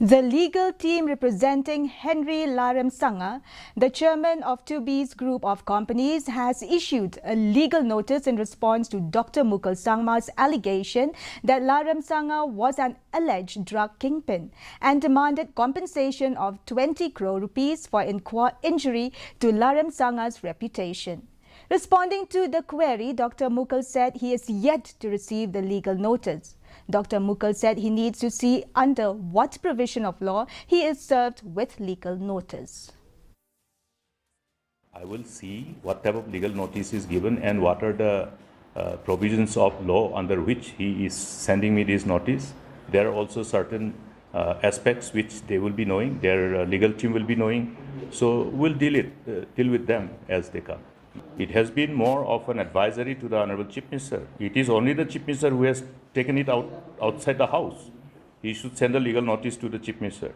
The legal team representing Henry Lalremsanga, the chairman of 2B's group of companies, has issued a legal notice in response to Dr. Mukul Sangma's allegation that Lalremsanga was an alleged drug kingpin and demanded compensation of 20 crore rupees for injury to Lalremsanga's reputation. Responding to the query, Dr. Mukul said he is yet to receive the legal notice. Dr. Mukul said he needs to see under what provision of law he is served with legal notice. I will see what type of legal notice is given and what are the provisions of law under which he is sending me this notice. There are also certain aspects which they will be knowing, their legal team will be knowing. So we'll deal with them as they come. It has been more of an advisory to the Honorable Chief Minister. It is only the Chief Minister who has taken it outside the House. He should send a legal notice to the Chief Minister.